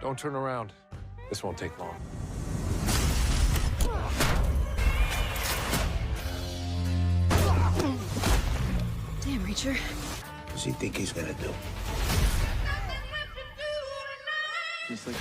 Don't turn around. This won't take long. Damn, Reacher. What's he think he's gonna do? Just like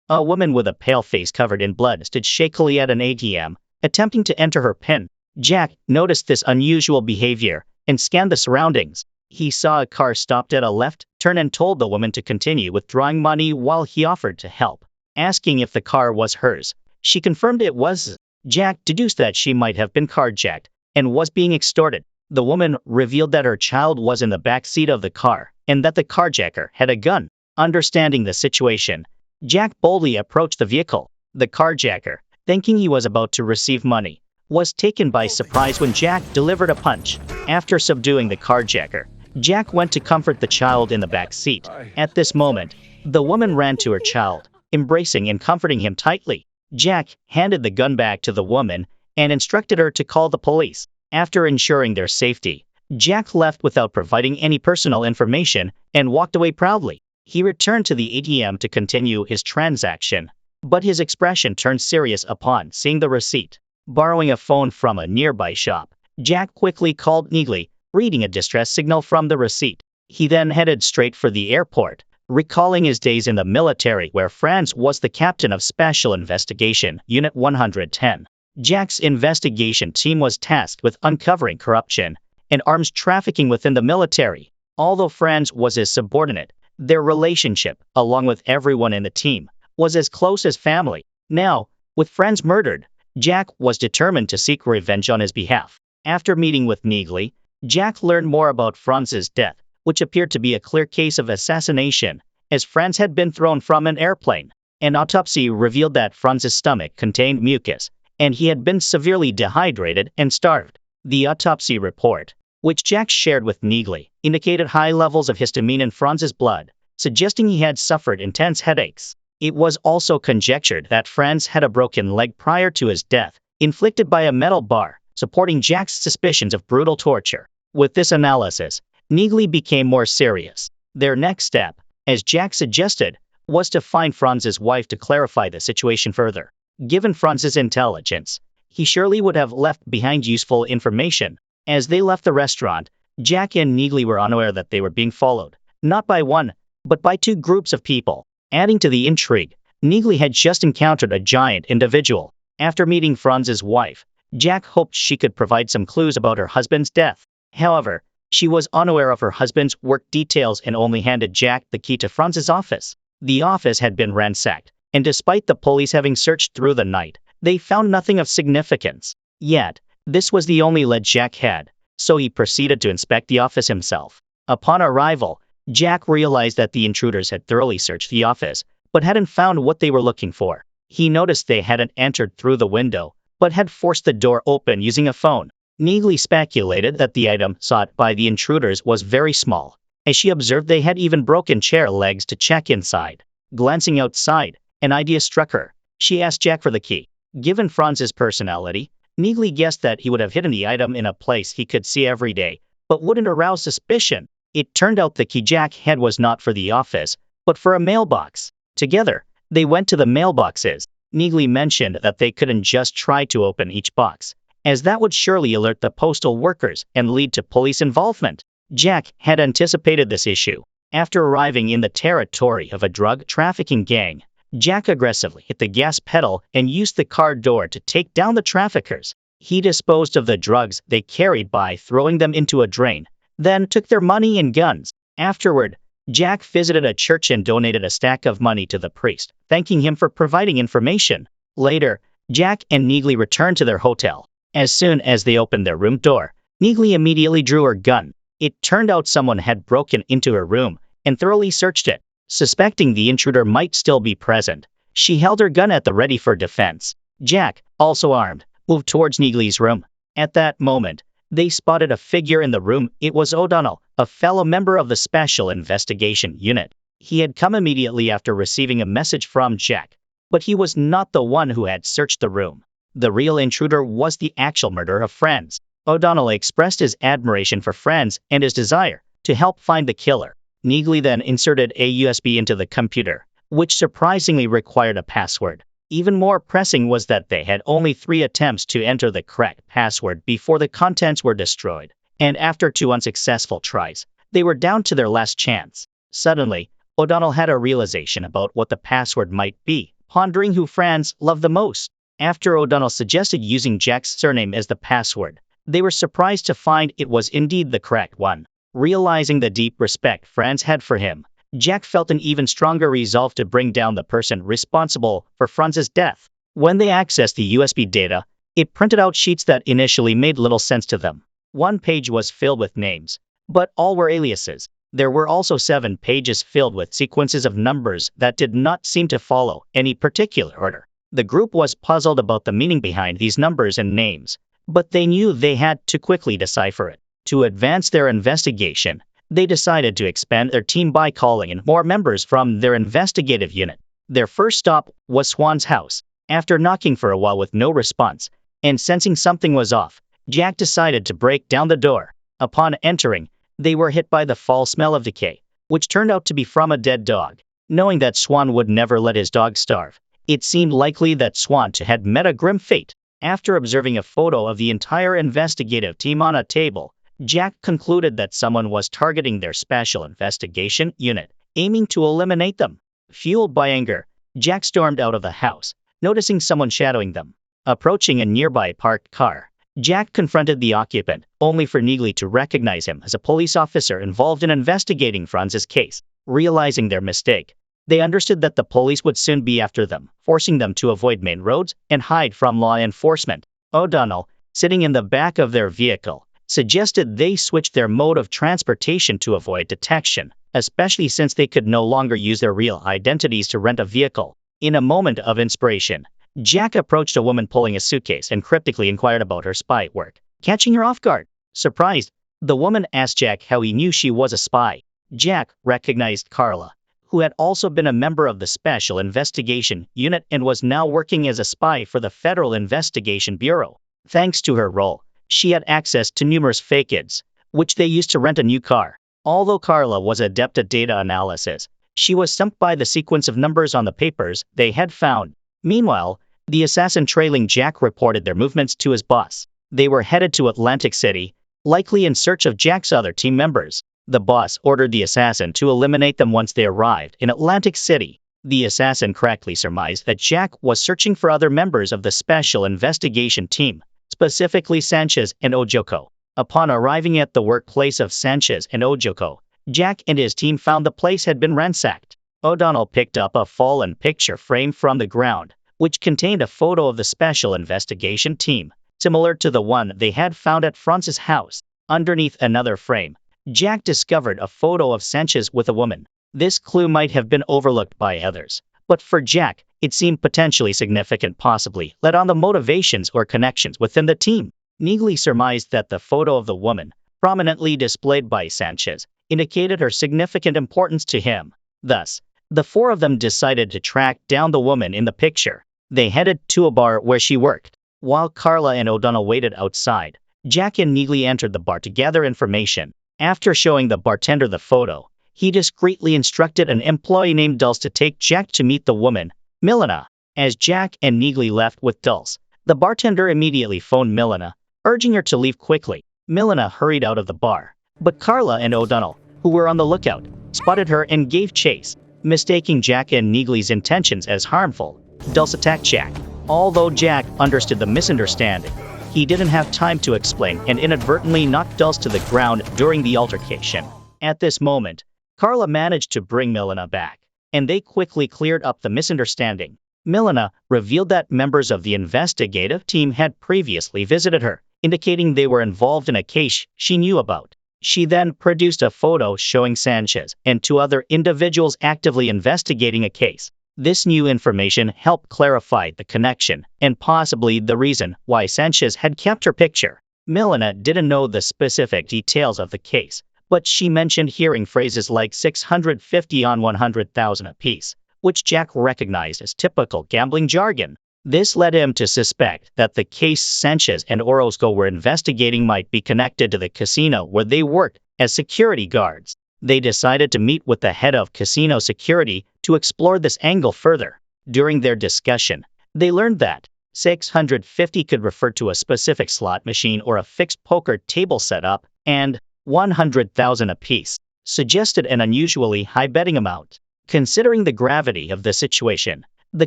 A woman with a pale face covered in blood stood shakily at an ATM, attempting to enter her PIN. Jack noticed this unusual behavior and scanned the surroundings. He saw a car stopped at a left turn and told the woman to continue withdrawing money while he offered to help, asking if the car was hers. She confirmed it was. Jack deduced that she might have been carjacked and was being extorted. The woman revealed that her child was in the back seat of the car and that the carjacker had a gun. Understanding the situation, Jack boldly approached the vehicle. The carjacker, thinking he was about to receive money, was taken by surprise when Jack delivered a punch. After subduing the carjacker, Jack went to comfort the child in the back seat. At this moment, the woman ran to her child, embracing and comforting him tightly. Jack handed the gun back to the woman and instructed her to call the police. After ensuring their safety, Jack left without providing any personal information and walked away proudly. He returned to the ATM to continue his transaction, but his expression turned serious upon seeing the receipt. Borrowing a phone from a nearby shop, Jack quickly called Neely, reading a distress signal from the receipt. He then headed straight for the airport, recalling his days in the military where Franz was the captain of Special Investigation Unit 110. Jack's investigation team was tasked with uncovering corruption and arms trafficking within the military. Although Franz was his subordinate, their relationship, along with everyone in the team, was as close as family. Now, with Franz murdered, Jack was determined to seek revenge on his behalf. After meeting with Neely, Jack learned more about Franz's death, which appeared to be a clear case of assassination, as Franz had been thrown from an airplane. An autopsy revealed that Franz's stomach contained mucus, and he had been severely dehydrated and starved. The autopsy report, which Jack shared with Neely, indicated high levels of histamine in Franz's blood, suggesting he had suffered intense headaches. It was also conjectured that Franz had a broken leg prior to his death, inflicted by a metal bar, supporting Jack's suspicions of brutal torture. With this analysis, Neely became more serious. Their next step, as Jack suggested, was to find Franz's wife to clarify the situation further. Given Franz's intelligence, he surely would have left behind useful information. As they left the restaurant, Jack and Neely were unaware that they were being followed, not by one, but by two groups of people. Adding to the intrigue, Neely had just encountered a giant individual. After meeting Franz's wife, Jack hoped she could provide some clues about her husband's death. However, she was unaware of her husband's work details and only handed Jack the key to Franz's office. The office had been ransacked, and despite the police having searched through the night, they found nothing of significance. Yet, this was the only lead Jack had, so he proceeded to inspect the office himself. Upon arrival, Jack realized that the intruders had thoroughly searched the office, but hadn't found what they were looking for. He noticed they hadn't entered through the window, but had forced the door open using a phone. Neely speculated that the item sought by the intruders was very small, as she observed they had even broken chair legs to check inside. Glancing outside, an idea struck her. She asked Jack for the key. Given Franz's personality, Neely guessed that he would have hidden the item in a place he could see every day, but wouldn't arouse suspicion. It turned out the key Jack had was not for the office, but for a mailbox. Together, they went to the mailboxes. Neely mentioned that they couldn't just try to open each box, as that would surely alert the postal workers and lead to police involvement. Jack had anticipated this issue. After arriving in the territory of a drug trafficking gang, Jack aggressively hit the gas pedal and used the car door to take down the traffickers. He disposed of the drugs they carried by throwing them into a drain, then took their money and guns. Afterward, Jack visited a church and donated a stack of money to the priest, thanking him for providing information. Later, Jack and Neely returned to their hotel. As soon as they opened their room door, Neely immediately drew her gun. It turned out someone had broken into her room and thoroughly searched it. Suspecting the intruder might still be present, she held her gun at the ready for defense. Jack, also armed, moved towards Neely's room. At that moment, they spotted a figure in the room. It was O'Donnell, a fellow member of the Special Investigation Unit. He had come immediately after receiving a message from Jack, but he was not the one who had searched the room. The real intruder was the actual murderer of Franz. O'Donnell expressed his admiration for Franz and his desire to help find the killer. Neagley then inserted a USB into the computer, which surprisingly required a password. Even more pressing was that they had only 3 attempts to enter the correct password before the contents were destroyed, and after 2 unsuccessful tries, they were down to their last chance. Suddenly, O'Donnell had a realization about what the password might be, pondering who Franz loved the most. After O'Donnell suggested using Jack's surname as the password, they were surprised to find it was indeed the correct one. Realizing the deep respect Franz had for him, Jack felt an even stronger resolve to bring down the person responsible for Franz's death. When they accessed the USB data, it printed out sheets that initially made little sense to them. One page was filled with names, but all were aliases. There were also 7 pages filled with sequences of numbers that did not seem to follow any particular order. The group was puzzled about the meaning behind these numbers and names, but they knew they had to quickly decipher it. To advance their investigation, they decided to expand their team by calling in more members from their investigative unit. Their first stop was Swan's house. After knocking for a while with no response, and sensing something was off, Jack decided to break down the door. Upon entering, they were hit by the foul smell of decay, which turned out to be from a dead dog. Knowing that Swan would never let his dog starve, it seemed likely that Swan had met a grim fate. After observing a photo of the entire investigative team on a table, Jack concluded that someone was targeting their special investigation unit, aiming to eliminate them. Fueled by anger, Jack stormed out of the house, noticing someone shadowing them. Approaching a nearby parked car, Jack confronted the occupant, only for Neagley to recognize him as a police officer involved in investigating Franz's case. Realizing their mistake, they understood that the police would soon be after them, forcing them to avoid main roads and hide from law enforcement. O'Donnell, sitting in the back of their vehicle, suggested they switch their mode of transportation to avoid detection, especially since they could no longer use their real identities to rent a vehicle. In a moment of inspiration, Jack approached a woman pulling a suitcase and cryptically inquired about her spy work, catching her off guard. Surprised, the woman asked Jack how he knew she was a spy. Jack recognized Carla, who had also been a member of the Special Investigation Unit and was now working as a spy for the Federal Investigation Bureau. Thanks to her role, she had access to numerous fake IDs, which they used to rent a new car. Although Carla was adept at data analysis, she was stumped by the sequence of numbers on the papers they had found. Meanwhile, the assassin trailing Jack reported their movements to his boss. They were headed to Atlantic City, likely in search of Jack's other team members. The boss ordered the assassin to eliminate them once they arrived in Atlantic City. The assassin correctly surmised that Jack was searching for other members of the Special Investigation Team, specifically Sanchez and Ojoko. Upon arriving at the workplace of Sanchez and Ojoko, Jack and his team found the place had been ransacked. O'Donnell picked up a fallen picture frame from the ground, which contained a photo of the Special Investigation Team, similar to the one they had found at Franz's house. Underneath another frame, Jack discovered a photo of Sanchez with a woman. This clue might have been overlooked by others, but for Jack, it seemed potentially significant, possibly led on the motivations or connections within the team. Neagley surmised that the photo of the woman, prominently displayed by Sanchez, indicated her significant importance to him. Thus, the 4 of them decided to track down the woman in the picture. They headed to a bar where she worked. While Carla and O'Donnell waited outside, Jack and Neagley entered the bar to gather information. After showing the bartender the photo, he discreetly instructed an employee named Dulce to take Jack to meet the woman, Milena. As Jack and Neagley left with Dulce, the bartender immediately phoned Milena, urging her to leave quickly. Milena hurried out of the bar, but Carla and O'Donnell, who were on the lookout, spotted her and gave chase. Mistaking Jack and Neagley's intentions as harmful, Dulce attacked Jack. Although Jack understood the misunderstanding, he didn't have time to explain and inadvertently knocked Dulce to the ground during the altercation. At this moment, Carla managed to bring Milena back, and they quickly cleared up the misunderstanding. Milena revealed that members of the investigative team had previously visited her, indicating they were involved in a case she knew about. She then produced a photo showing Sanchez and 2 other individuals actively investigating a case. This new information helped clarify the connection and possibly the reason why Sanchez had kept her picture. Milena didn't know the specific details of the case, but she mentioned hearing phrases like 650 on 100,000 apiece, which Jack recognized as typical gambling jargon. This led him to suspect that the case Sanchez and Orozco were investigating might be connected to the casino where they worked, as security guards. They decided to meet with the head of casino security to explore this angle further. During their discussion, they learned that 650 could refer to a specific slot machine or a fixed poker table setup, and 100,000 apiece suggested an unusually high betting amount. Considering the gravity of the situation, the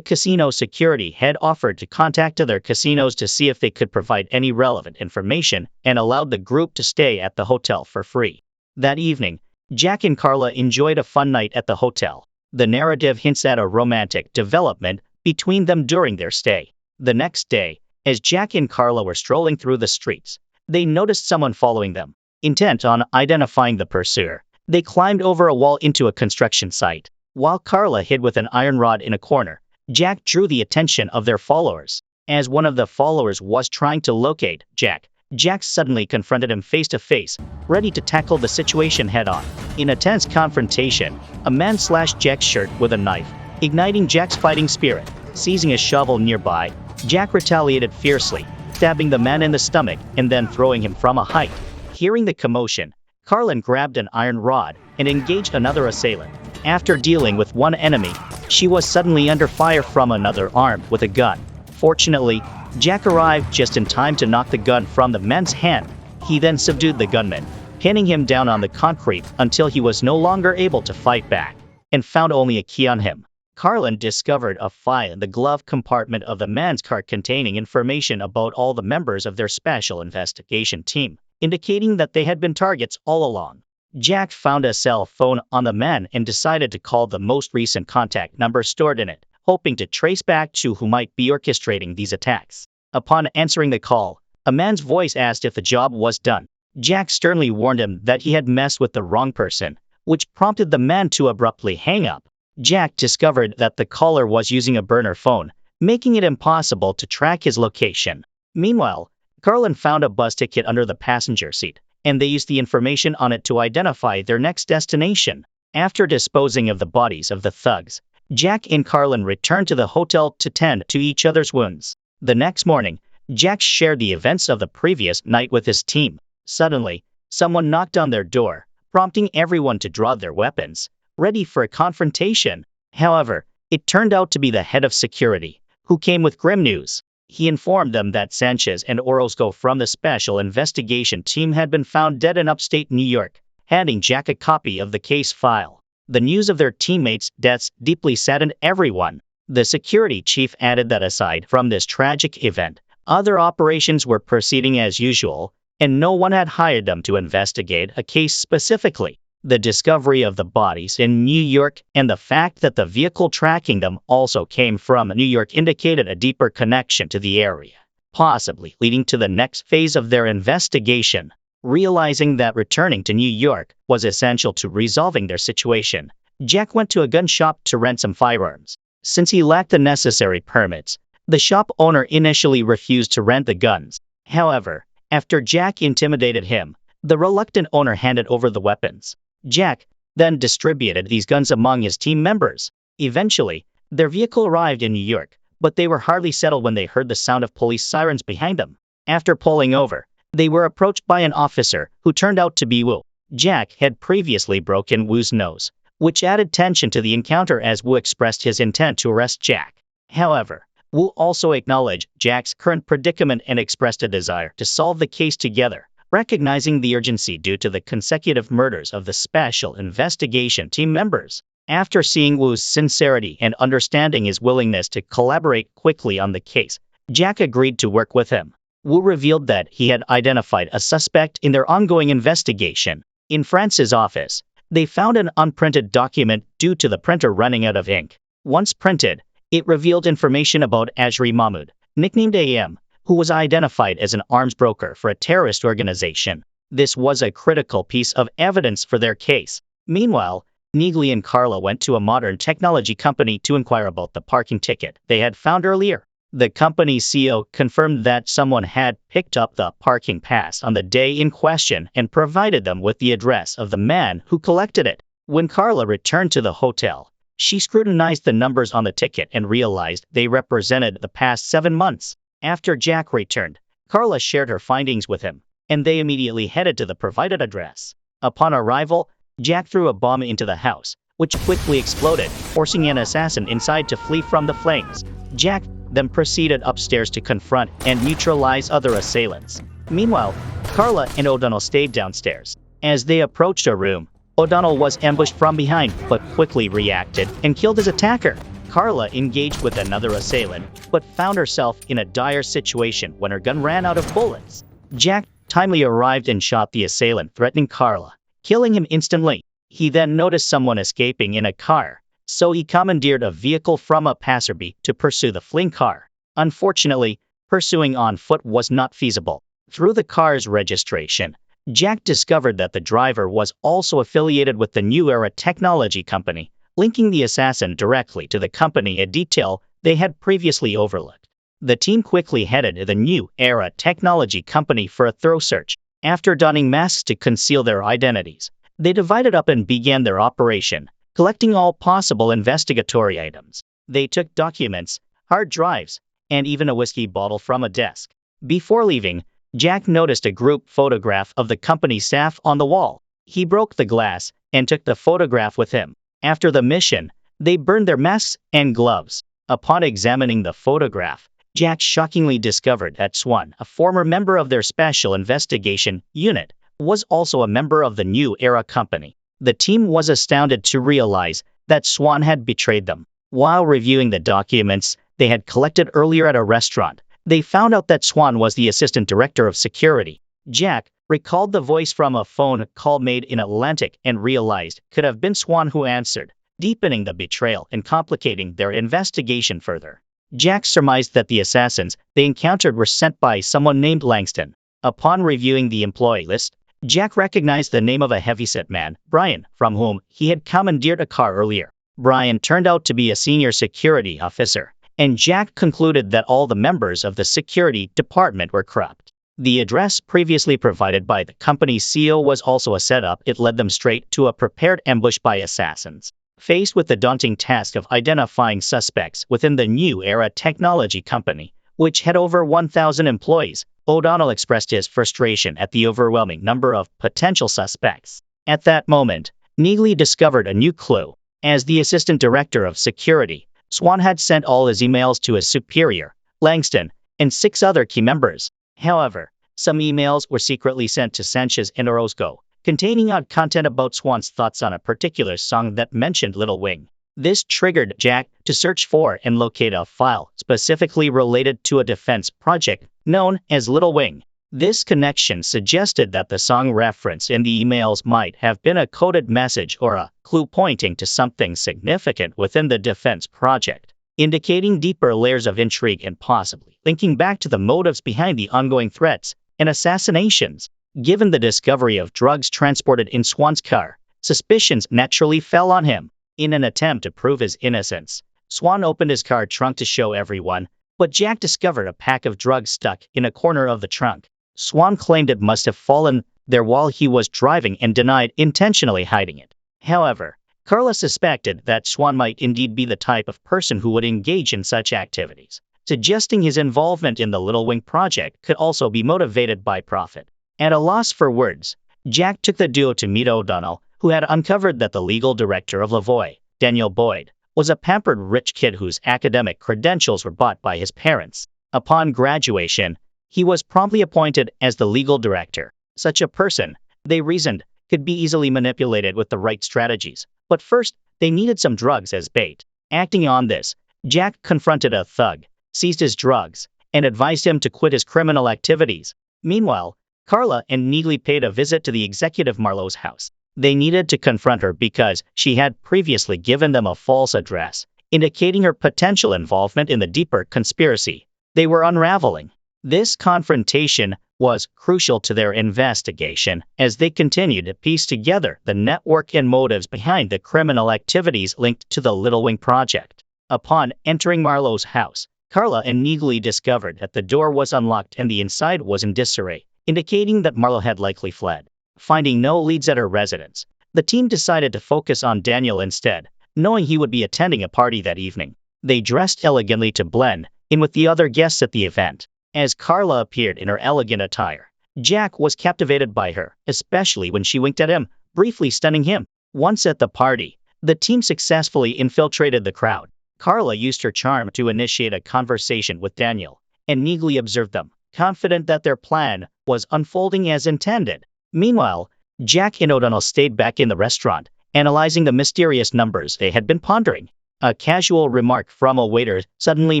casino security had offered to contact other casinos to see if they could provide any relevant information and allowed the group to stay at the hotel for free. That evening, Jack and Carla enjoyed a fun night at the hotel. The narrative hints at a romantic development between them during their stay. The next day, as Jack and Carla were strolling through the streets, they noticed someone following them. Intent on identifying the pursuer, they climbed over a wall into a construction site. While Carla hid with an iron rod in a corner, Jack drew the attention of their followers. As one of the followers was trying to locate Jack suddenly confronted him face to face, ready to tackle the situation head on. In a tense confrontation, a man slashed Jack's shirt with a knife, igniting Jack's fighting spirit. Seizing a shovel nearby, Jack retaliated fiercely, stabbing the man in the stomach and then throwing him from a height. Hearing the commotion, Carlin grabbed an iron rod and engaged another assailant. After dealing with one enemy, she was suddenly under fire from another armed with a gun. Fortunately, Jack arrived just in time to knock the gun from the man's hand. He then subdued the gunman, pinning him down on the concrete until he was no longer able to fight back, and found only a key on him. Carlin discovered a file in the glove compartment of the man's car containing information about all the members of their special investigation team, indicating that they had been targets all along. Jack found a cell phone on the man and decided to call the most recent contact number stored in it, hoping to trace back to who might be orchestrating these attacks. Upon answering the call, a man's voice asked if the job was done. Jack sternly warned him that he had messed with the wrong person, which prompted the man to abruptly hang up. Jack discovered that the caller was using a burner phone, making it impossible to track his location. Meanwhile, Carlin found a bus ticket under the passenger seat, and they used the information on it to identify their next destination. After disposing of the bodies of the thugs, Jack and Carlin returned to the hotel to tend to each other's wounds. The next morning, Jack shared the events of the previous night with his team. Suddenly, someone knocked on their door, prompting everyone to draw their weapons, ready for a confrontation. However, it turned out to be the head of security, who came with grim news. He informed them that Sanchez and Orozco from the Special Investigation Team had been found dead in upstate New York, handing Jack a copy of the case file. The news of their teammates' deaths deeply saddened everyone. The security chief added that aside from this tragic event, other operations were proceeding as usual, and no one had hired them to investigate a case specifically. The discovery of the bodies in New York and the fact that the vehicle tracking them also came from New York indicated a deeper connection to the area, possibly leading to the next phase of their investigation. Realizing that returning to New York was essential to resolving their situation, Jack went to a gun shop to rent some firearms. Since he lacked the necessary permits, the shop owner initially refused to rent the guns. However, after Jack intimidated him, the reluctant owner handed over the weapons. Jack then distributed these guns among his team members. Eventually, their vehicle arrived in New York, but they were hardly settled when they heard the sound of police sirens behind them. After pulling over, they were approached by an officer who turned out to be Wu. Jack had previously broken Wu's nose, which added tension to the encounter as Wu expressed his intent to arrest Jack. However, Wu also acknowledged Jack's current predicament and expressed a desire to solve the case together, recognizing the urgency due to the consecutive murders of the Special Investigation Team members. After seeing Wu's sincerity and understanding his willingness to collaborate quickly on the case, Jack agreed to work with him. Wu revealed that he had identified a suspect in their ongoing investigation. In France's office, they found an unprinted document due to the printer running out of ink. Once printed, it revealed information about Ajri Mahmoud, nicknamed AM, who was identified as an arms broker for a terrorist organization. This was a critical piece of evidence for their case. Meanwhile, Nigli and Carla went to a modern technology company to inquire about the parking ticket they had found earlier. The company's CEO confirmed that someone had picked up the parking pass on the day in question and provided them with the address of the man who collected it. When Carla returned to the hotel, she scrutinized the numbers on the ticket and realized they represented the past 7 months. After Jack returned, Carla shared her findings with him, and they immediately headed to the provided address. Upon arrival, Jack threw a bomb into the house, which quickly exploded, forcing an assassin inside to flee from the flames. Jack then proceeded upstairs to confront and neutralize other assailants. Meanwhile, Carla and O'Donnell stayed downstairs. As they approached a room, O'Donnell was ambushed from behind but quickly reacted and killed his attacker. Carla engaged with another assailant, but found herself in a dire situation when her gun ran out of bullets. Jack timely arrived and shot the assailant, threatening Carla, killing him instantly. He then noticed someone escaping in a car, so he commandeered a vehicle from a passerby to pursue the fleeing car. Unfortunately, pursuing on foot was not feasible. Through the car's registration, Jack discovered that the driver was also affiliated with the New Era Technology Company, linking the assassin directly to the company, a detail they had previously overlooked. The team quickly headed to the New Era Technology Company for a thorough search. After donning masks to conceal their identities, they divided up and began their operation, collecting all possible investigatory items. They took documents, hard drives, and even a whiskey bottle from a desk. Before leaving, Jack noticed a group photograph of the company staff on the wall. He broke the glass and took the photograph with him. After the mission, they burned their masks and gloves. Upon examining the photograph, Jack shockingly discovered that Swan, a former member of their Special Investigation Unit, was also a member of the New Era Company. The team was astounded to realize that Swan had betrayed them. While reviewing the documents they had collected earlier at a restaurant, they found out that Swan was the Assistant Director of Security. Jack recalled the voice from a phone call made in Atlantic and realized could have been Swan who answered, deepening the betrayal and complicating their investigation further. Jack surmised that the assassins they encountered were sent by someone named Langston. Upon reviewing the employee list, Jack recognized the name of a heavyset man, Brian, from whom he had commandeered a car earlier. Brian turned out to be a senior security officer, and Jack concluded that all the members of the security department were corrupt. The address previously provided by the company's CEO was also a setup. It led them straight to a prepared ambush by assassins. Faced with the daunting task of identifying suspects within the New Era Technology Company, which had over 1,000 employees, O'Donnell expressed his frustration at the overwhelming number of potential suspects. At that moment, Neely discovered a new clue. As the Assistant Director of Security, Swan had sent all his emails to his superior, Langston, and 6 other key members. However, some emails were secretly sent to Sanchez and Orozco, containing odd content about Swan's thoughts on a particular song that mentioned Little Wing. This triggered Jack to search for and locate a file specifically related to a defense project known as Little Wing. This connection suggested that the song reference in the emails might have been a coded message or a clue pointing to something significant within the defense project, indicating deeper layers of intrigue and possibly linking back to the motives behind the ongoing threats and assassinations. Given the discovery of drugs transported in Swan's car, suspicions naturally fell on him. In an attempt to prove his innocence, Swan opened his car trunk to show everyone, but Jack discovered a pack of drugs stuck in a corner of the trunk. Swan claimed it must have fallen there while he was driving and denied intentionally hiding it. However, Carla suspected that Swan might indeed be the type of person who would engage in such activities, suggesting his involvement in the Little Wing project could also be motivated by profit. At a loss for words, Jack took the duo to meet O'Donnell, who had uncovered that the legal director of Lavoie, Daniel Boyd, was a pampered rich kid whose academic credentials were bought by his parents. Upon graduation, he was promptly appointed as the legal director. Such a person, they reasoned, could be easily manipulated with the right strategies, but first, they needed some drugs as bait. Acting on this, Jack confronted a thug, seized his drugs, and advised him to quit his criminal activities. Meanwhile, Carla and Neely paid a visit to the executive Marlowe's house. They needed to confront her because she had previously given them a false address, indicating her potential involvement in the deeper conspiracy they were unraveling. This confrontation was crucial to their investigation as they continued to piece together the network and motives behind the criminal activities linked to the Little Wing project. Upon entering Marlowe's house, Carla and Neely discovered that the door was unlocked and the inside was in disarray, indicating that Marlowe had likely fled. Finding no leads at her residence, the team decided to focus on Daniel instead, knowing he would be attending a party that evening. They dressed elegantly to blend in with the other guests at the event. As Carla appeared in her elegant attire, Jack was captivated by her, especially when she winked at him, briefly stunning him. Once at the party, the team successfully infiltrated the crowd. Carla used her charm to initiate a conversation with Daniel, and Neely observed them, confident that their plan was unfolding as intended. Meanwhile, Jack and O'Donnell stayed back in the restaurant, analyzing the mysterious numbers they had been pondering. A casual remark from a waiter suddenly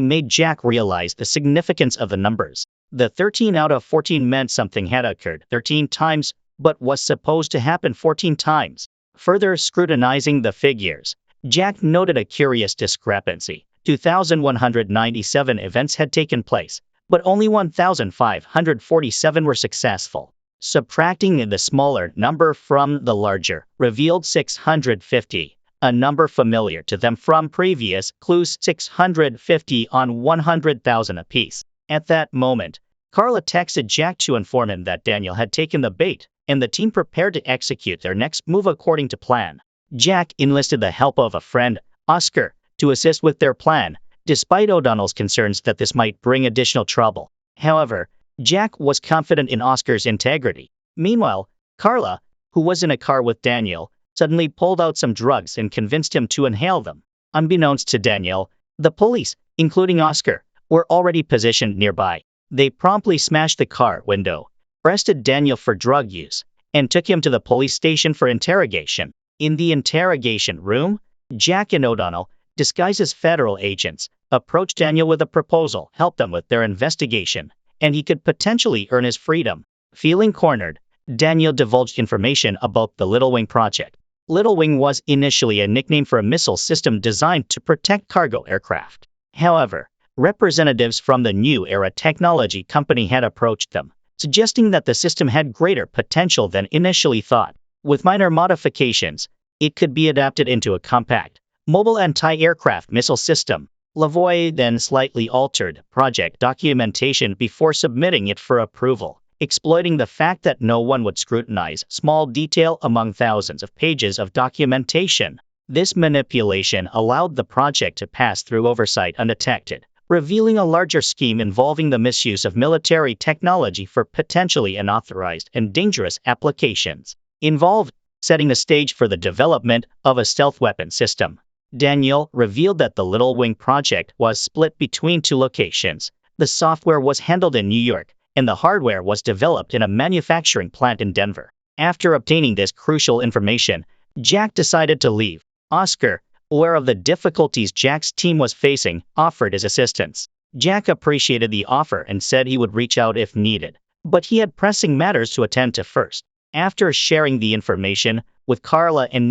made Jack realize the significance of the numbers. The 13 out of 14 meant something had occurred 13 times, but was supposed to happen 14 times. Further scrutinizing the figures, Jack noted a curious discrepancy. 2,197 events had taken place, but only 1,547 were successful. Subtracting the smaller number from the larger revealed 650, a number familiar to them from previous clues, 650 on 100,000 apiece. At that moment, Carla texted Jack to inform him that Daniel had taken the bait, and the team prepared to execute their next move according to plan. Jack enlisted the help of a friend, Oscar, to assist with their plan, despite O'Donnell's concerns that this might bring additional trouble. However, Jack was confident in Oscar's integrity. Meanwhile, Carla, who was in a car with Daniel, suddenly pulled out some drugs and convinced him to inhale them. Unbeknownst to Daniel, the police, including Oscar, were already positioned nearby. They promptly smashed the car window, arrested Daniel for drug use, and took him to the police station for interrogation. In the interrogation room, Jack and O'Donnell, disguised as federal agents, approached Daniel with a proposal, help them with their investigation, and he could potentially earn his freedom. Feeling cornered, Daniel divulged information about the Little Wing project. Little Wing was initially a nickname for a missile system designed to protect cargo aircraft. However, representatives from the New Era Technology Company had approached them, suggesting that the system had greater potential than initially thought. With minor modifications, it could be adapted into a compact, mobile anti-aircraft missile system. Lavoie then slightly altered project documentation before submitting it for approval, exploiting the fact that no one would scrutinize small detail among thousands of pages of documentation. This manipulation allowed the project to pass through oversight undetected, revealing a larger scheme involving the misuse of military technology for potentially unauthorized and dangerous applications. Involved, setting the stage for the development of a stealth weapon system. Daniel revealed that the Little Wing project was split between two locations. The software was handled in New York, and the hardware was developed in a manufacturing plant in Denver. After obtaining this crucial information, Jack decided to leave. Oscar, aware of the difficulties Jack's team was facing, offered his assistance. Jack appreciated the offer and said he would reach out if needed, but he had pressing matters to attend to first. After sharing the information with Carla and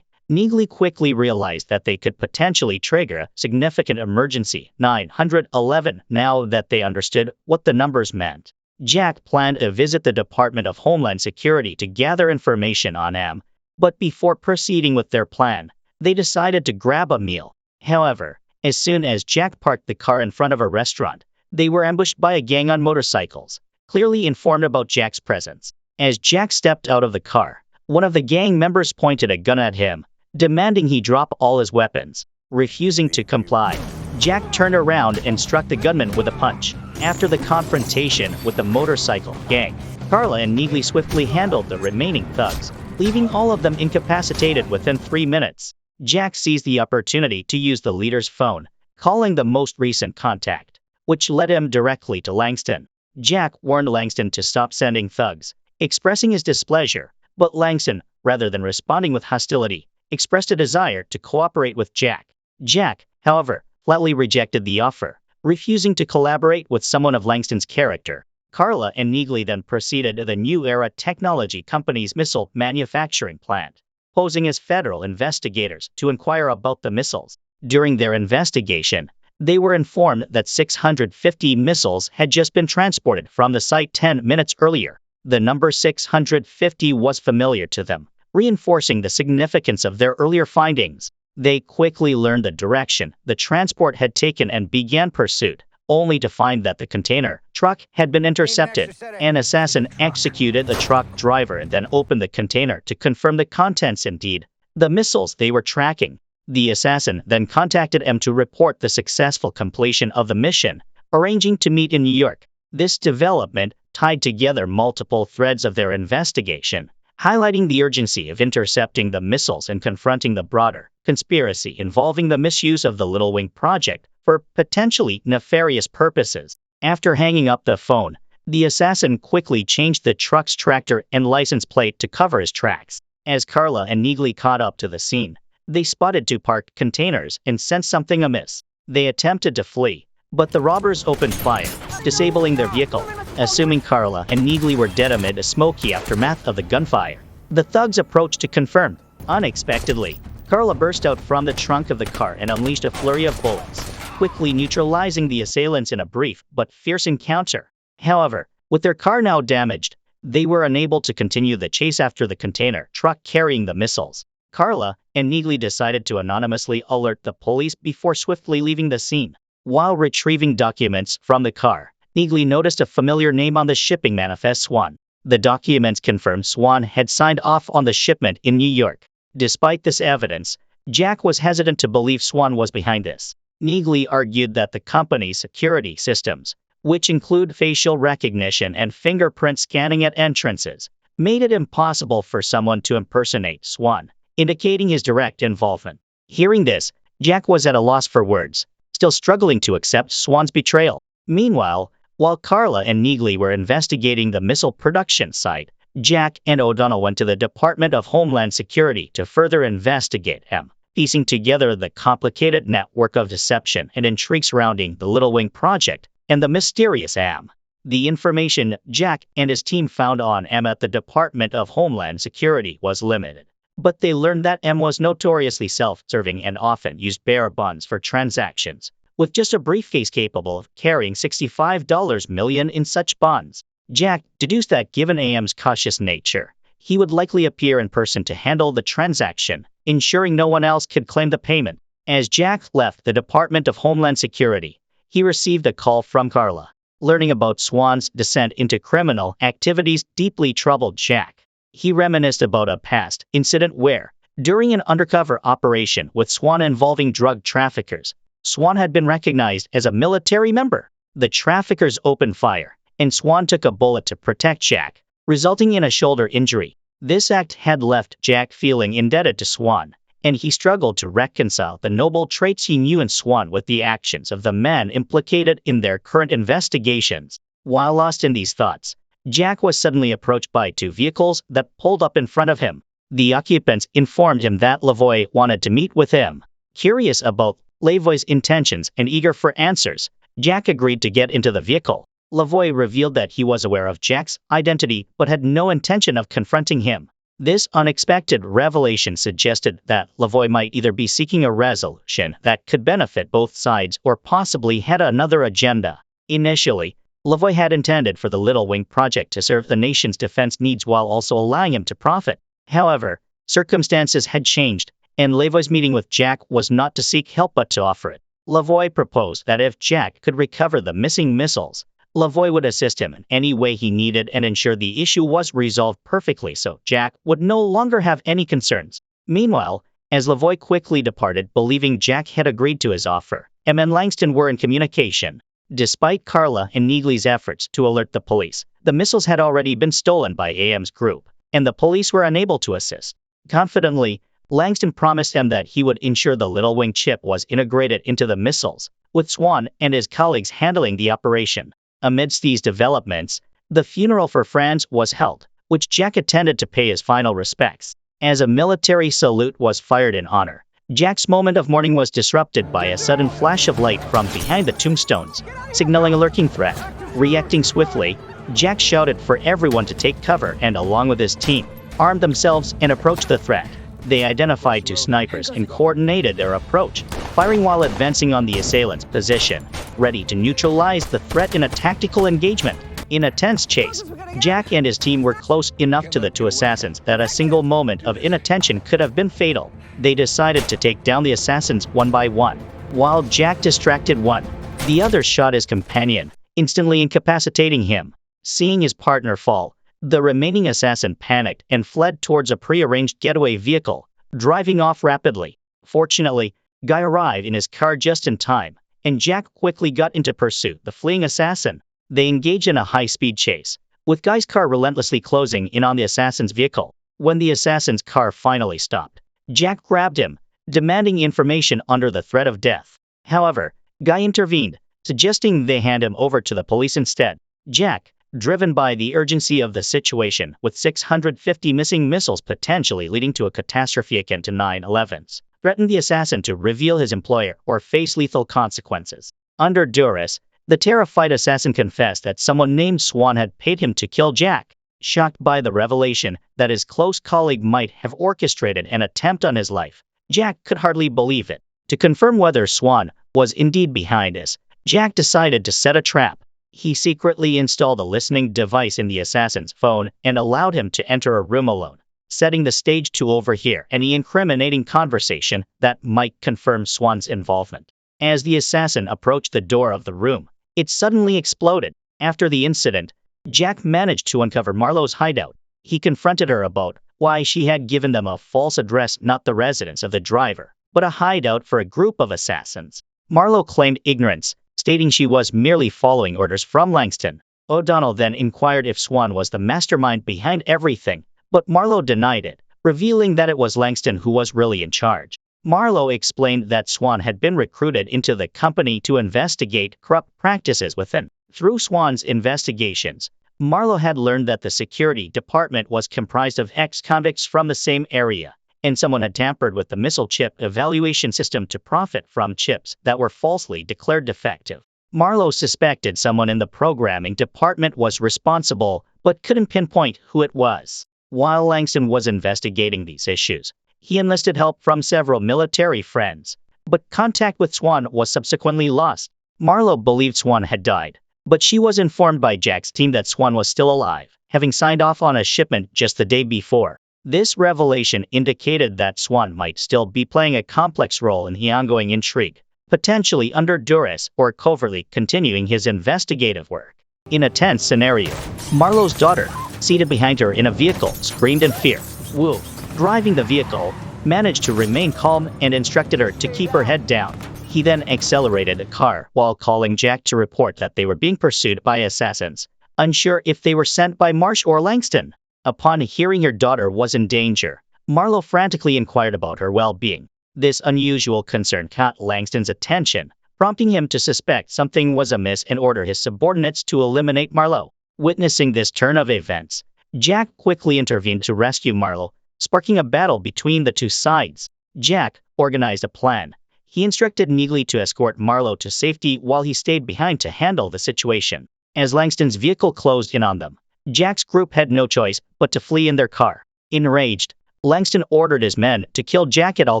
Neely quickly realized that they could potentially trigger a significant emergency. 911. Now that they understood what the numbers meant, Jack planned to visit the Department of Homeland Security to gather information on them. But before proceeding with their plan, they decided to grab a meal. However, as soon as Jack parked the car in front of a restaurant, they were ambushed by a gang on motorcycles, clearly informed about Jack's presence. As Jack stepped out of the car, one of the gang members pointed a gun at him, demanding he drop all his weapons. Refusing to comply, Jack turned around and struck the gunman with a punch. After the confrontation with the motorcycle gang, Carla and Neely swiftly handled the remaining thugs, leaving all of them incapacitated within 3 minutes. Jack seized the opportunity to use the leader's phone, calling the most recent contact, which led him directly to Langston. Jack warned Langston to stop sending thugs, expressing his displeasure, but Langston, rather than responding with hostility, expressed a desire to cooperate with Jack. Jack, however, flatly rejected the offer, refusing to collaborate with someone of Langston's character. Carla and Neely then proceeded to the New Era Technology Company's missile manufacturing plant, posing as federal investigators to inquire about the missiles. During their investigation, they were informed that 650 missiles had just been transported from the site 10 minutes earlier. The number 650 was familiar to them, reinforcing the significance of their earlier findings. They quickly learned the direction the transport had taken and began pursuit, only to find that the container truck had been intercepted. An assassin executed the truck driver and then opened the container to confirm the contents indeed the missiles they were tracking. The assassin then contacted M to report the successful completion of the mission, arranging to meet in New York. This development tied together multiple threads of their investigation, highlighting the urgency of intercepting the missiles and confronting the broader conspiracy involving the misuse of the Little Wing project for potentially nefarious purposes. After hanging up the phone, the assassin quickly changed the truck's tractor and license plate to cover his tracks. As Carla and Neagley caught up to the scene, they spotted two parked containers and sensed something amiss. They attempted to flee, but the robbers opened fire, disabling their vehicle. Assuming Carla and Neagley were dead amid a smoky aftermath of the gunfire, the thugs approached to confirm. Unexpectedly, Carla burst out from the trunk of the car and unleashed a flurry of bullets, quickly neutralizing the assailants in a brief but fierce encounter. However, with their car now damaged, they were unable to continue the chase after the container truck carrying the missiles. Carla and Neagley decided to anonymously alert the police before swiftly leaving the scene. While retrieving documents from the car, Neagley noticed a familiar name on the shipping manifest: Swan. The documents confirmed Swan had signed off on the shipment in New York. Despite this evidence, Jack was hesitant to believe Swan was behind this. Neagley argued that the company's security systems, which include facial recognition and fingerprint scanning at entrances, made it impossible for someone to impersonate Swan, indicating his direct involvement. Hearing this, Jack was at a loss for words, still struggling to accept Swan's betrayal. Meanwhile, while Carla and Neagley were investigating the missile production site, Jack and O'Donnell went to the Department of Homeland Security to further investigate him, piecing together the complicated network of deception and intrigue surrounding the Little Wing project and the mysterious M. The information Jack and his team found on M at the Department of Homeland Security was limited, but they learned that M was notoriously self-serving and often used bearer bonds for transactions, with just a briefcase capable of carrying $65 million in such bonds. Jack deduced that given AM's cautious nature, he would likely appear in person to handle the transaction, ensuring no one else could claim the payment. As Jack left the Department of Homeland Security, he received a call from Carla. Learning about Swan's descent into criminal activities deeply troubled Jack. He reminisced about a past incident where, during an undercover operation with Swan involving drug traffickers, Swan had been recognized as a military member. The traffickers opened fire, and Swan took a bullet to protect Jack, resulting in a shoulder injury. This act had left Jack feeling indebted to Swan, and he struggled to reconcile the noble traits he knew in Swan with the actions of the men implicated in their current investigations. While lost in these thoughts, Jack was suddenly approached by two vehicles that pulled up in front of him. The occupants informed him that Lavoie wanted to meet with him. Curious about Lavoie's intentions and eager for answers, Jack agreed to get into the vehicle. Lavoie revealed that he was aware of Jack's identity but had no intention of confronting him. This unexpected revelation suggested that Lavoie might either be seeking a resolution that could benefit both sides or possibly had another agenda. Initially, Lavoie had intended for the Little Wing project to serve the nation's defense needs while also allowing him to profit. However, circumstances had changed, and Lavoie's meeting with Jack was not to seek help but to offer it. Lavoie proposed that if Jack could recover the missing missiles, Lavoie would assist him in any way he needed and ensure the issue was resolved perfectly so Jack would no longer have any concerns. Meanwhile, as Lavoie quickly departed believing Jack had agreed to his offer, M and Langston were in communication. Despite Carla and Neagley's efforts to alert the police, the missiles had already been stolen by AM's group, and the police were unable to assist. Confidently, Langston promised them that he would ensure the Little Wing chip was integrated into the missiles, with Swan and his colleagues handling the operation. Amidst these developments, the funeral for Franz was held, which Jack attended to pay his final respects. As a military salute was fired in honor, Jack's moment of mourning was disrupted by a sudden flash of light from behind the tombstones, signaling a lurking threat. Reacting swiftly, Jack shouted for everyone to take cover and, along with his team, armed themselves and approached the threat. They identified two snipers and coordinated their approach, firing while advancing on the assailant's position, ready to neutralize the threat in a tactical engagement. In a tense chase, Jack and his team were close enough to the two assassins that a single moment of inattention could have been fatal. They decided to take down the assassins one by one. While Jack distracted one, the other shot his companion, instantly incapacitating him. Seeing his partner fall, the remaining assassin panicked and fled towards a prearranged getaway vehicle, driving off rapidly. Fortunately, Guy arrived in his car just in time, and Jack quickly got into pursuit of the fleeing assassin. They engaged in a high-speed chase, with Guy's car relentlessly closing in on the assassin's vehicle. When the assassin's car finally stopped, Jack grabbed him, demanding information under the threat of death. However, Guy intervened, suggesting they hand him over to the police instead. Jack, driven by the urgency of the situation, with 650 missing missiles potentially leading to a catastrophe akin to 9/11s, threatened the assassin to reveal his employer or face lethal consequences. Under duress, the terrified assassin confessed that someone named Swan had paid him to kill Jack. Shocked by the revelation that his close colleague might have orchestrated an attempt on his life, Jack could hardly believe it. To confirm whether Swan was indeed behind this, Jack decided to set a trap. He secretly installed a listening device in the assassin's phone and allowed him to enter a room alone, setting the stage to overhear any incriminating conversation that might confirm Swan's involvement. As the assassin approached the door of the room, it suddenly exploded. After the incident, Jack managed to uncover Marlowe's hideout. He confronted her about why she had given them a false address, not the residence of the driver, but a hideout for a group of assassins. Marlowe claimed ignorance, stating she was merely following orders from Langston. O'Donnell then inquired if Swan was the mastermind behind everything, but Marlowe denied it, revealing that it was Langston who was really in charge. Marlowe explained that Swan had been recruited into the company to investigate corrupt practices within. Through Swan's investigations, Marlowe had learned that the security department was comprised of ex-convicts from the same area, and someone had tampered with the missile chip evaluation system to profit from chips that were falsely declared defective. Marlowe suspected someone in the programming department was responsible, but couldn't pinpoint who it was. While Langston was investigating these issues, he enlisted help from several military friends, but contact with Swan was subsequently lost. Marlowe believed Swan had died, but she was informed by Jack's team that Swan was still alive, having signed off on a shipment just the day before. This revelation indicated that Swan might still be playing a complex role in the ongoing intrigue, potentially under duress or covertly continuing his investigative work. In a tense scenario, Marlowe's daughter, seated behind her in a vehicle, screamed in fear. Wu, driving the vehicle, managed to remain calm and instructed her to keep her head down. He then accelerated the car while calling Jack to report that they were being pursued by assassins, unsure if they were sent by Marsh or Langston. Upon hearing her daughter was in danger, Marlowe frantically inquired about her well-being. This unusual concern caught Langston's attention, prompting him to suspect something was amiss and order his subordinates to eliminate Marlowe. Witnessing this turn of events, Jack quickly intervened to rescue Marlowe, sparking a battle between the two sides. Jack organized a plan. He instructed Neely to escort Marlowe to safety while he stayed behind to handle the situation. As Langston's vehicle closed in on them, Jack's group had no choice but to flee in their car. Enraged, Langston ordered his men to kill Jack at all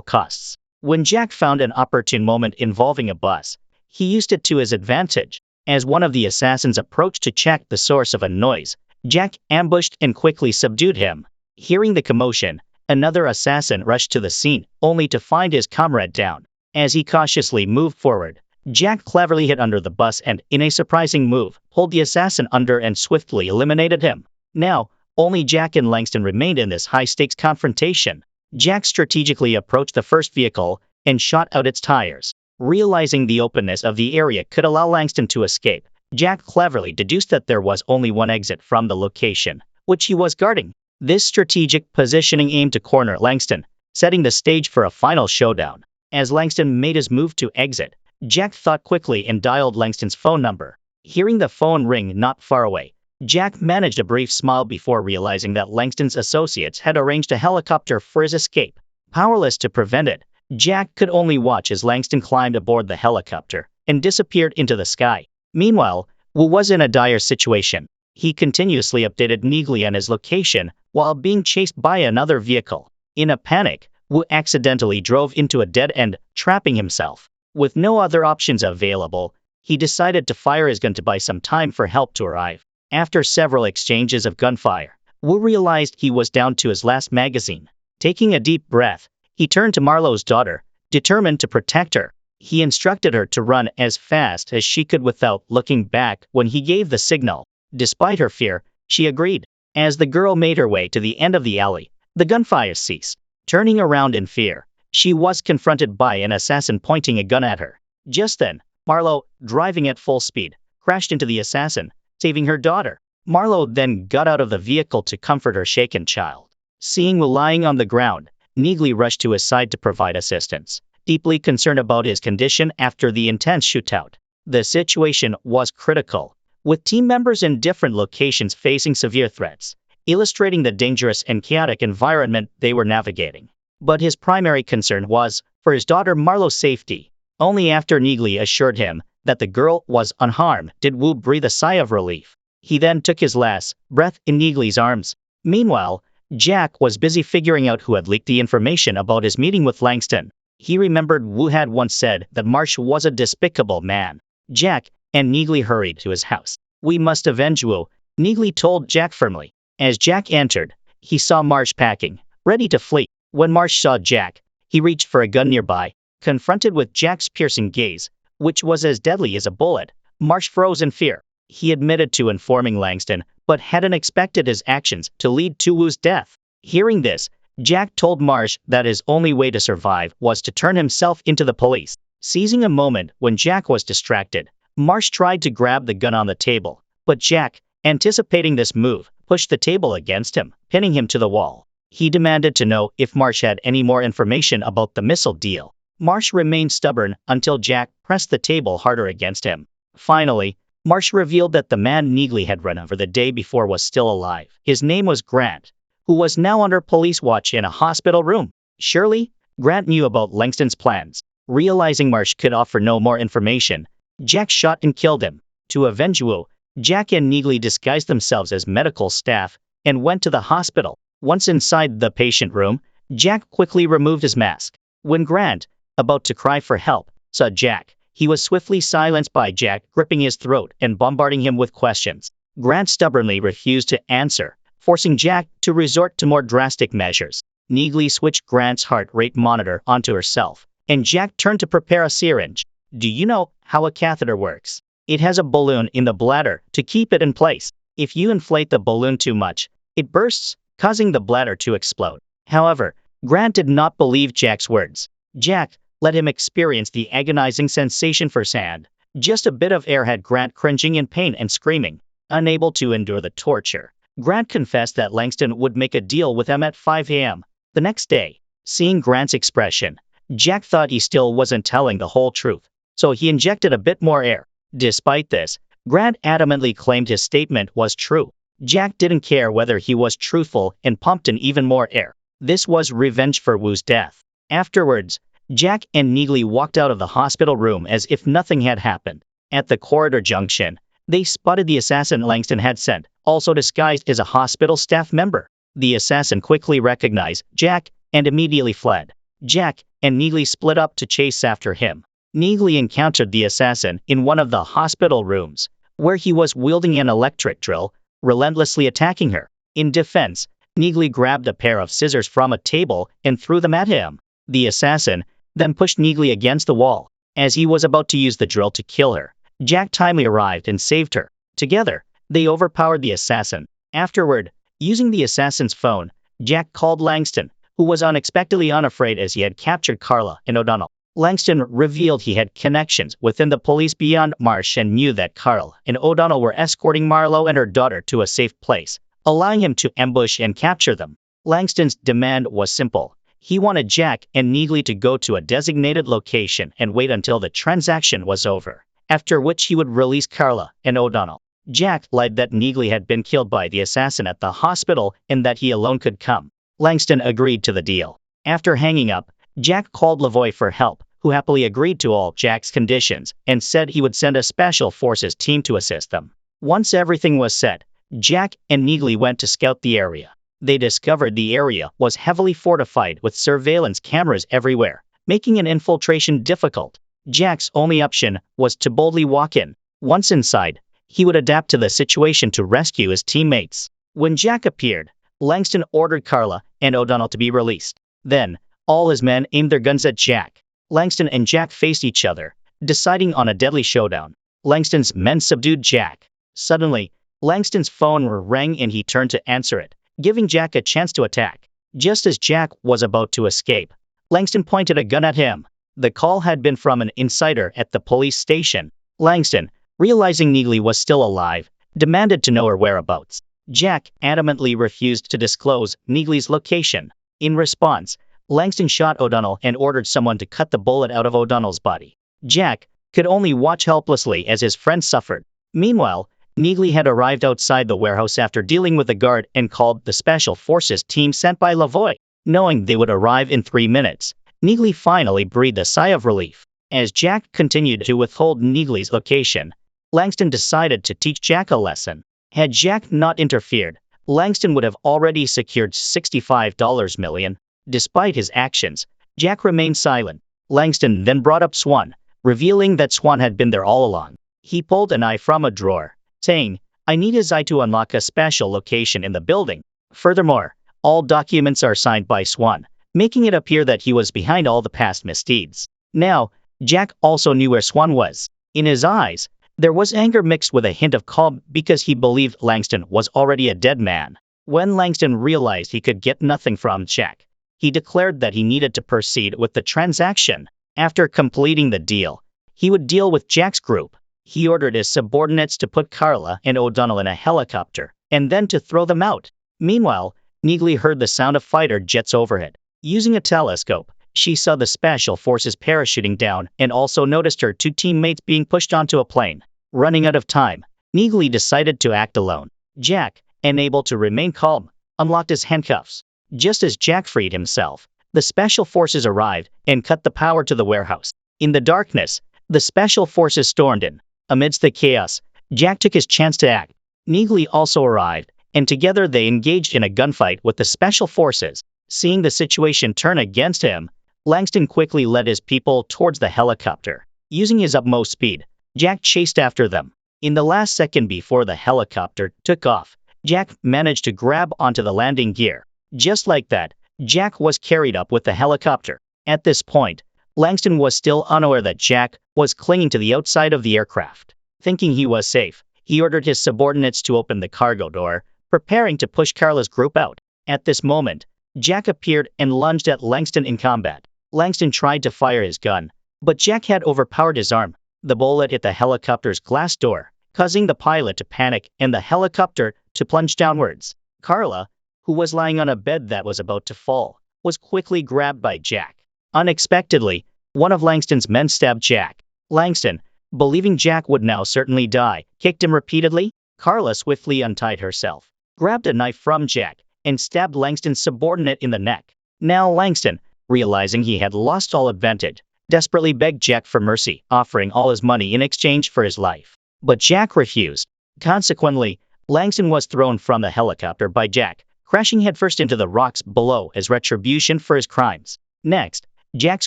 costs. When Jack found an opportune moment involving a bus, he used it to his advantage. As one of the assassins approached to check the source of a noise, Jack ambushed and quickly subdued him. Hearing the commotion, another assassin rushed to the scene, only to find his comrade down. As he cautiously moved forward, Jack cleverly hid under the bus and, in a surprising move, pulled the assassin under and swiftly eliminated him. Now, only Jack and Langston remained in this high-stakes confrontation. Jack strategically approached the first vehicle and shot out its tires. Realizing the openness of the area could allow Langston to escape, Jack cleverly deduced that there was only one exit from the location, which he was guarding. This strategic positioning aimed to corner Langston, setting the stage for a final showdown. As Langston made his move to exit, Jack thought quickly and dialed Langston's phone number. Hearing the phone ring not far away, Jack managed a brief smile before realizing that Langston's associates had arranged a helicopter for his escape. Powerless to prevent it, Jack could only watch as Langston climbed aboard the helicopter and disappeared into the sky. Meanwhile, Wu was in a dire situation. He continuously updated Neely on his location while being chased by another vehicle. In a panic, Wu accidentally drove into a dead end, trapping himself. With no other options available, he decided to fire his gun to buy some time for help to arrive. After several exchanges of gunfire, Wu realized he was down to his last magazine. Taking a deep breath, he turned to Marlowe's daughter, determined to protect her. He instructed her to run as fast as she could without looking back when he gave the signal. Despite her fear, she agreed. As the girl made her way to the end of the alley, the gunfire ceased. Turning around in fear, she was confronted by an assassin pointing a gun at her. Just then, Marlowe, driving at full speed, crashed into the assassin, saving her daughter. Marlowe then got out of the vehicle to comfort her shaken child. Seeing Wu lying on the ground, Neagley rushed to his side to provide assistance, deeply concerned about his condition after the intense shootout. The situation was critical, with team members in different locations facing severe threats, illustrating the dangerous and chaotic environment they were navigating. But his primary concern was for his daughter Marlowe's safety. Only after Neagley assured him that the girl was unharmed did Wu breathe a sigh of relief. He then took his last breath in Neagley's arms. Meanwhile, Jack was busy figuring out who had leaked the information about his meeting with Langston. He remembered Wu had once said that Marsh was a despicable man. Jack and Neagley hurried to his house. "We must avenge Wu," Neagley told Jack firmly. As Jack entered, he saw Marsh packing, ready to flee. When Marsh saw Jack, he reached for a gun nearby. Confronted with Jack's piercing gaze, which was as deadly as a bullet, Marsh froze in fear. He admitted to informing Langston, but hadn't expected his actions to lead to Wu's death. Hearing this, Jack told Marsh that his only way to survive was to turn himself into the police. Seizing a moment when Jack was distracted, Marsh tried to grab the gun on the table, but Jack, anticipating this move, pushed the table against him, pinning him to the wall. He demanded to know if Marsh had any more information about the missile deal. Marsh remained stubborn until Jack pressed the table harder against him. Finally, Marsh revealed that the man Neagley had run over the day before was still alive. His name was Grant, who was now under police watch in a hospital room. Surely, Grant knew about Langston's plans. Realizing Marsh could offer no more information, Jack shot and killed him. To avenge Wu, Jack and Neagley disguised themselves as medical staff and went to the hospital. Once inside the patient room, Jack quickly removed his mask. When Grant, about to cry for help, saw Jack, he was swiftly silenced by Jack gripping his throat and bombarding him with questions. Grant stubbornly refused to answer, forcing Jack to resort to more drastic measures. Neagley switched Grant's heart rate monitor onto herself, and Jack turned to prepare a syringe. "Do you know how a catheter works? It has a balloon in the bladder to keep it in place. If you inflate the balloon too much, it bursts, causing the bladder to explode." However, Grant did not believe Jack's words. Jack let him experience the agonizing sensation firsthand. Just a bit of air had Grant cringing in pain and screaming. Unable to endure the torture, Grant confessed that Langston would make a deal with him at 5 a.m. the next day. Seeing Grant's expression, Jack thought he still wasn't telling the whole truth, so he injected a bit more air. Despite this, Grant adamantly claimed his statement was true. Jack didn't care whether he was truthful and pumped in even more air. This was revenge for Wu's death. Afterwards, Jack and Neagley walked out of the hospital room as if nothing had happened. At the corridor junction, they spotted the assassin Langston had sent, also disguised as a hospital staff member. The assassin quickly recognized Jack and immediately fled. Jack and Neagley split up to chase after him. Neagley encountered the assassin in one of the hospital rooms, where he was wielding an electric drill, relentlessly attacking her. In defense, Neagley grabbed a pair of scissors from a table and threw them at him. The assassin then pushed Neagley against the wall. As he was about to use the drill to kill her, Jack timely arrived and saved her. Together, they overpowered the assassin. Afterward, using the assassin's phone, Jack called Langston, who was unexpectedly unafraid as he had captured Carla and O'Donnell. Langston revealed he had connections within the police beyond Marsh and knew that Carl and O'Donnell were escorting Marlowe and her daughter to a safe place, allowing him to ambush and capture them. Langston's demand was simple. He wanted Jack and Neagley to go to a designated location and wait until the transaction was over, after which he would release Carla and O'Donnell. Jack lied that Neagley had been killed by the assassin at the hospital and that he alone could come. Langston agreed to the deal. After hanging up, Jack called Lavoie for help, who happily agreed to all Jack's conditions and said he would send a special forces team to assist them. Once everything was set, Jack and Neagley went to scout the area. They discovered the area was heavily fortified with surveillance cameras everywhere, making an infiltration difficult. Jack's only option was to boldly walk in. Once inside, he would adapt to the situation to rescue his teammates. When Jack appeared, Langston ordered Carla and O'Donnell to be released. Then, all his men aimed their guns at Jack. Langston and Jack faced each other, deciding on a deadly showdown. Langston's men subdued Jack. Suddenly, Langston's phone rang and he turned to answer it, giving Jack a chance to attack. Just as Jack was about to escape, Langston pointed a gun at him. The call had been from an insider at the police station. Langston, realizing Neagley was still alive, demanded to know her whereabouts. Jack adamantly refused to disclose Neely's location. In response, Langston shot O'Donnell and ordered someone to cut the bullet out of O'Donnell's body. Jack could only watch helplessly as his friend suffered. Meanwhile, Neely had arrived outside the warehouse after dealing with the guard and called the Special Forces team sent by Lavoie. Knowing they would arrive in 3 minutes, Neely finally breathed a sigh of relief. As Jack continued to withhold Neely's location, Langston decided to teach Jack a lesson. Had Jack not interfered, Langston would have already secured $65 million. Despite his actions, Jack remained silent. Langston then brought up Swan, revealing that Swan had been there all along. He pulled an eye from a drawer, saying, "I need his eye to unlock a special location in the building." Furthermore, all documents are signed by Swan, making it appear that he was behind all the past misdeeds. Now, Jack also knew where Swan was. In his eyes, there was anger mixed with a hint of calm because he believed Langston was already a dead man. When Langston realized he could get nothing from Jack, he declared that he needed to proceed with the transaction. After completing the deal, he would deal with Jack's group. He ordered his subordinates to put Carla and O'Donnell in a helicopter, and then to throw them out. Meanwhile, Neely heard the sound of fighter jets overhead. Using a telescope, she saw the Special Forces parachuting down and also noticed her 2 teammates being pushed onto a plane. Running out of time, Neely decided to act alone. Jack, unable to remain calm, unlocked his handcuffs. Just as Jack freed himself, the Special Forces arrived and cut the power to the warehouse. In the darkness, the Special Forces stormed in. Amidst the chaos, Jack took his chance to act. Neely also arrived, and together they engaged in a gunfight with the Special Forces. Seeing the situation turn against him, Langston quickly led his people towards the helicopter. Using his utmost speed, Jack chased after them. In the last second before the helicopter took off, Jack managed to grab onto the landing gear. Just like that, Jack was carried up with the helicopter. At this point, Langston was still unaware that Jack was clinging to the outside of the aircraft. Thinking he was safe, he ordered his subordinates to open the cargo door, preparing to push Carla's group out. At this moment, Jack appeared and lunged at Langston in combat. Langston tried to fire his gun, but Jack had overpowered his arm. The bullet hit the helicopter's glass door, causing the pilot to panic and the helicopter to plunge downwards. Carla, who was lying on a bed that was about to fall, was quickly grabbed by Jack. Unexpectedly, one of Langston's men stabbed Jack. Langston, believing Jack would now certainly die, kicked him repeatedly. Carla swiftly untied herself, grabbed a knife from Jack, and stabbed Langston's subordinate in the neck. Now Langston, realizing he had lost all advantage, desperately begged Jack for mercy, offering all his money in exchange for his life. But Jack refused. Consequently, Langston was thrown from the helicopter by Jack, crashing headfirst into the rocks below as retribution for his crimes. Next, Jack's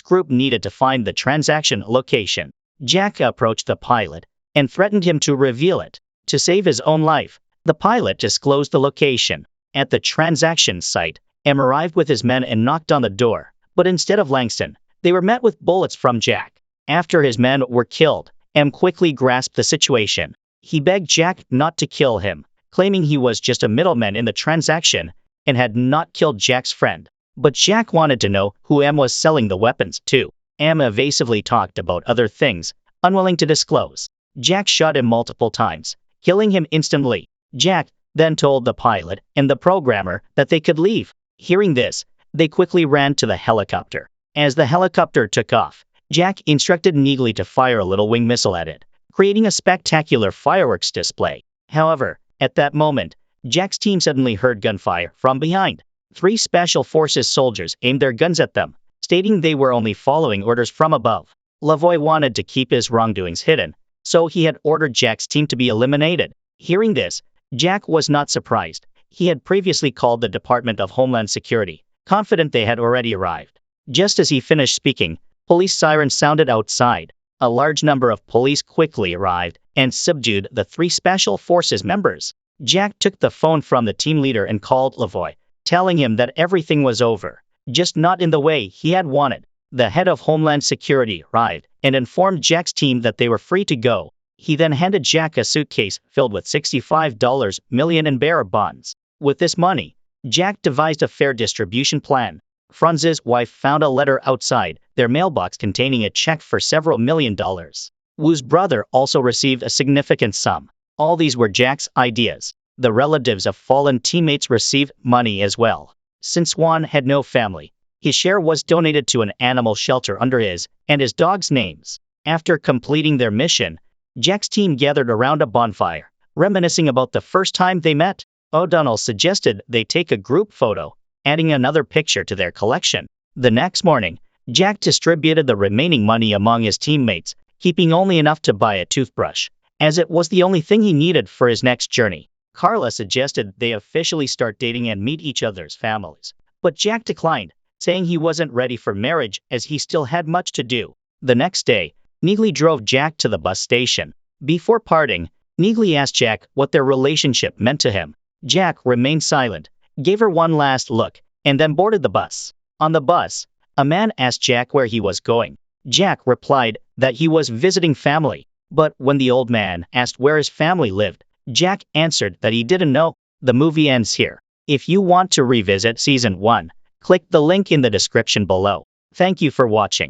group needed to find the transaction location. Jack approached the pilot and threatened him to reveal it. To save his own life, the pilot disclosed the location. At the transaction site, M arrived with his men and knocked on the door, but instead of Langston, they were met with bullets from Jack. After his men were killed, M quickly grasped the situation. He begged Jack not to kill him, claiming he was just a middleman in the transaction and had not killed Jack's friend. But Jack wanted to know who M was selling the weapons to. M evasively talked about other things, unwilling to disclose. Jack shot him multiple times, killing him instantly. Jack then told the pilot and the programmer that they could leave. Hearing this, they quickly ran to the helicopter. As the helicopter took off, Jack instructed Neely to fire a little wing missile at it, creating a spectacular fireworks display. However, at that moment, Jack's team suddenly heard gunfire from behind. 3 Special Forces soldiers aimed their guns at them, stating they were only following orders from above. Lavoie wanted to keep his wrongdoings hidden, so he had ordered Jack's team to be eliminated. Hearing this, Jack was not surprised. He had previously called the Department of Homeland Security, confident they had already arrived. Just as he finished speaking, police sirens sounded outside. A large number of police quickly arrived and subdued the 3 Special Forces members. Jack took the phone from the team leader and called Lavoie, telling him that everything was over, just not in the way he had wanted. The head of Homeland Security arrived and informed Jack's team that they were free to go. He then handed Jack a suitcase filled with $65 million in bearer bonds. With this money, Jack devised a fair distribution plan. Franz's wife found a letter outside their mailbox containing a check for several $1 million. Wu's brother also received a significant sum. All these were Jack's ideas. The relatives of fallen teammates received money as well. Since Juan had no family, his share was donated to an animal shelter under his and his dog's names. After completing their mission, Jack's team gathered around a bonfire, reminiscing about the first time they met. O'Donnell suggested they take a group photo, adding another picture to their collection. The next morning, Jack distributed the remaining money among his teammates, keeping only enough to buy a toothbrush, as it was the only thing he needed for his next journey. Carla suggested they officially start dating and meet each other's families, but Jack declined, saying he wasn't ready for marriage as he still had much to do. The next day, Neely drove Jack to the bus station. Before parting, Neely asked Jack what their relationship meant to him. Jack remained silent, gave her one last look, and then boarded the bus. On the bus, a man asked Jack where he was going. Jack replied that he was visiting family, but when the old man asked where his family lived, Jack answered that he didn't know. The movie ends here. If you want to revisit Season 1, click the link in the description below. Thank you for watching.